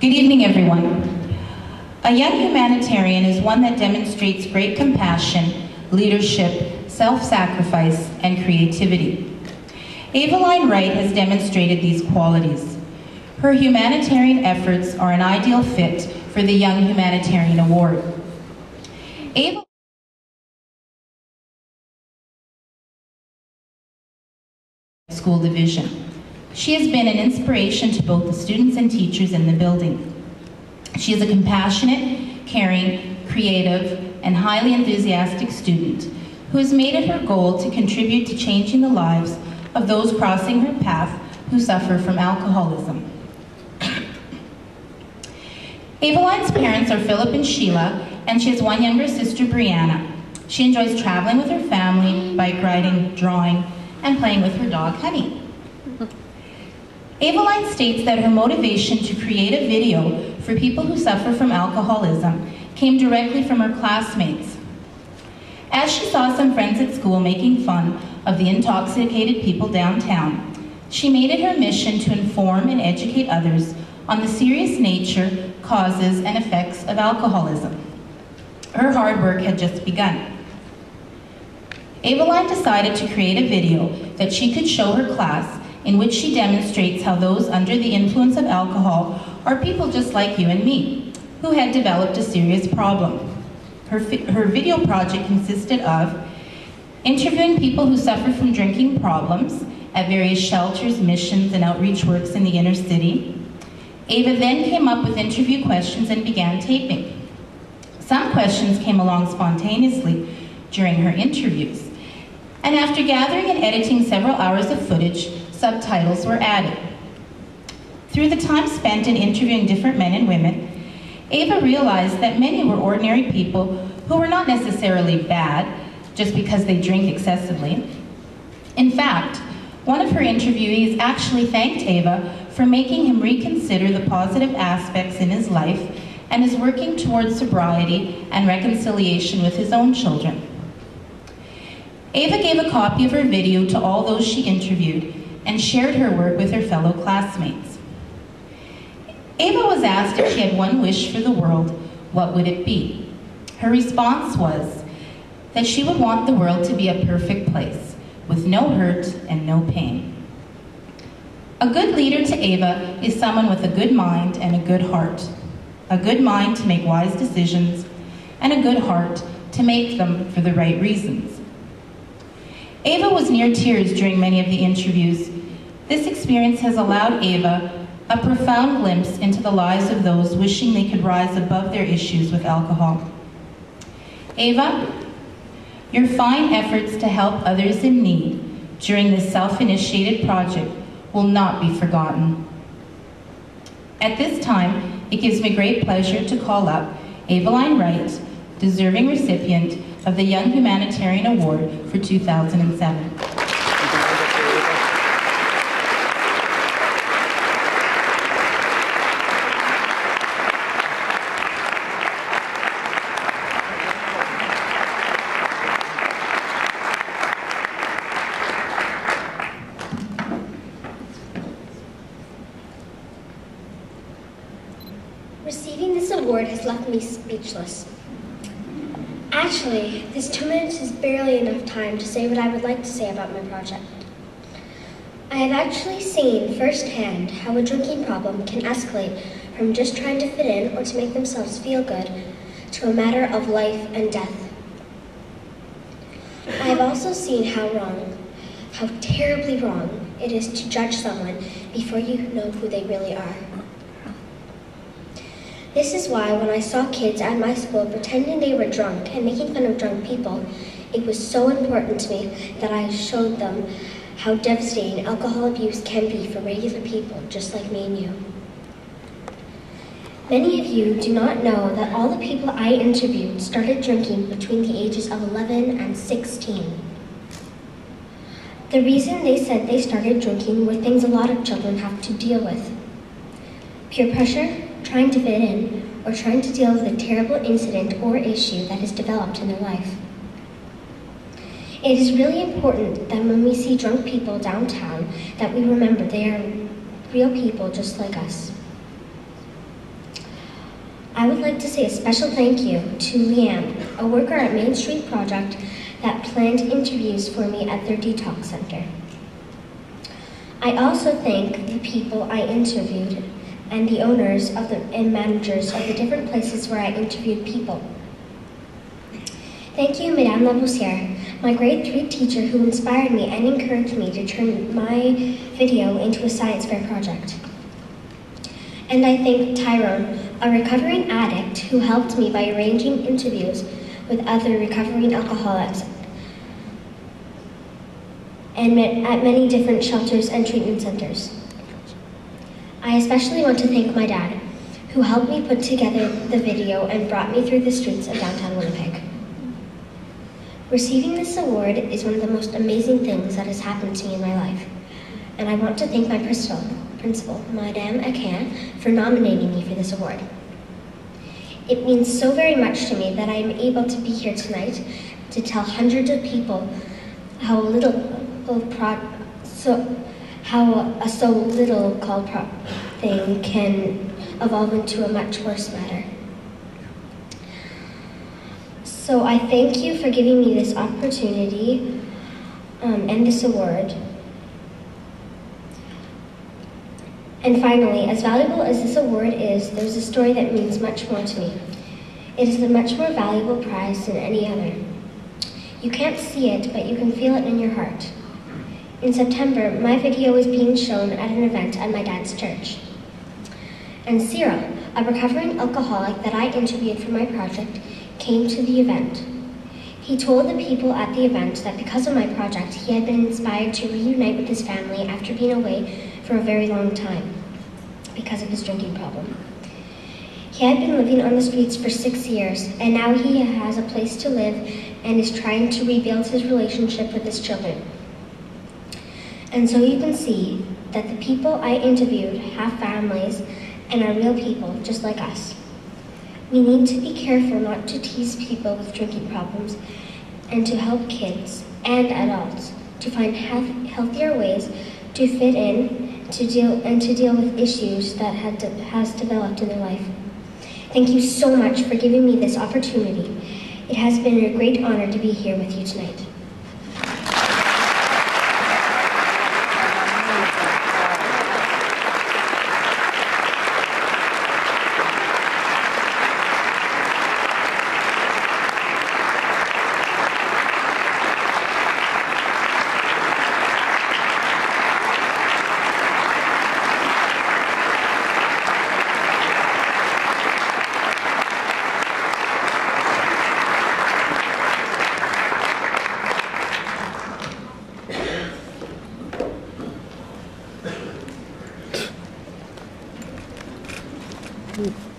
Good evening, everyone. A young humanitarian is one that demonstrates great compassion, leadership, self-sacrifice, and creativity. Avaline Wright has demonstrated these qualities. Her humanitarian efforts are an ideal fit for the Young Humanitarian Award. Avaline School Division. She has been an inspiration to both the students and teachers in the building. She is a compassionate, caring, creative, and highly enthusiastic student who has made it her goal to contribute to changing the lives of those crossing her path who suffer from alcoholism. Avaline's parents are Philip and Sheila, and she has one younger sister, Brianna. She enjoys traveling with her family, bike riding, drawing, and playing with her dog, Honey. Avaline states that her motivation to create a video for people who suffer from alcoholism came directly from her classmates. As she saw some friends at school making fun of the intoxicated people downtown, she made it her mission to inform and educate others on the serious nature, causes, and effects of alcoholism. Her hard work had just begun. Avaline decided to create a video that she could show her class in which she demonstrates how those under the influence of alcohol are people just like you and me, who had developed a serious problem. Her video project consisted of interviewing people who suffer from drinking problems at various shelters, missions, and outreach works in the inner city. Ava then came up with interview questions and began taping. Some questions came along spontaneously during her interviews, and after gathering and editing several hours of footage, subtitles were added. Through the time spent in interviewing different men and women, Ava realized that many were ordinary people who were not necessarily bad just because they drink excessively. In fact, one of her interviewees actually thanked Ava for making him reconsider the positive aspects in his life and is working towards sobriety and reconciliation with his own children. Ava gave a copy of her video to all those she interviewed and shared her work with her fellow classmates. Ava was asked if she had one wish for the world, what would it be? Her response was that she would want the world to be a perfect place, with no hurt and no pain. A good leader to Ava is someone with a good mind and a good heart. A good mind to make wise decisions, and a good heart to make them for the right reasons. Ava was near tears during many of the interviews. This experience has allowed Ava a profound glimpse into the lives of those wishing they could rise above their issues with alcohol. Ava, your fine efforts to help others in need during this self-initiated project will not be forgotten. At this time, it gives me great pleasure to call up Avaline Wright, deserving recipient of the Young Humanitarian Award for 2007. Receiving this award has left me speechless. Actually, this 2 minutes is barely enough time to say what I would like to say about my project. I have actually seen firsthand how a drinking problem can escalate from just trying to fit in or to make themselves feel good to a matter of life and death. I have also seen how wrong, how terribly wrong it is to judge someone before you know who they really are. This is why when I saw kids at my school pretending they were drunk and making fun of drunk people, it was so important to me that I showed them how devastating alcohol abuse can be for regular people just like me and you. Many of you do not know that all the people I interviewed started drinking between the ages of 11 and 16. The reason they said they started drinking were things a lot of children have to deal with. Peer pressure, trying to fit in, or trying to deal with a terrible incident or issue that has developed in their life. It is really important that when we see drunk people downtown, that we remember they are real people just like us. I would like to say a special thank you to Leanne, a worker at Main Street Project that planned interviews for me at their detox center. I also thank the people I interviewed and the owners and managers of the different places where I interviewed people. Thank you, Madame Laboussière, my grade 3 teacher who inspired me and encouraged me to turn my video into a science fair project. And I thank Tyrone, a recovering addict who helped me by arranging interviews with other recovering alcoholics and at many different shelters and treatment centers. I especially want to thank my dad, who helped me put together the video and brought me through the streets of downtown Winnipeg. Receiving this award is one of the most amazing things that has happened to me in my life, and I want to thank my principal, Madame Akin, for nominating me for this award. It means so very much to me that I am able to be here tonight to tell hundreds of people how a so little called thing can evolve into a much worse matter. So I thank you for giving me this opportunity and this award. And finally, as valuable as this award is, there's a story that means much more to me. It is a much more valuable prize than any other. You can't see it, but you can feel it in your heart. In September, my video was being shown at an event at my dad's church. And Cyril, a recovering alcoholic that I interviewed for my project, came to the event. He told the people at the event that because of my project, he had been inspired to reunite with his family after being away for a very long time because of his drinking problem. He had been living on the streets for 6 years, and now he has a place to live and is trying to rebuild his relationship with his children. And so you can see that the people I interviewed have families and are real people just like us. We need to be careful not to tease people with drinking problems and to help kids and adults to find healthier ways to fit in to deal with issues that has developed in their life. Thank you so much for giving me this opportunity. It has been a great honor to be here with you tonight. Mm.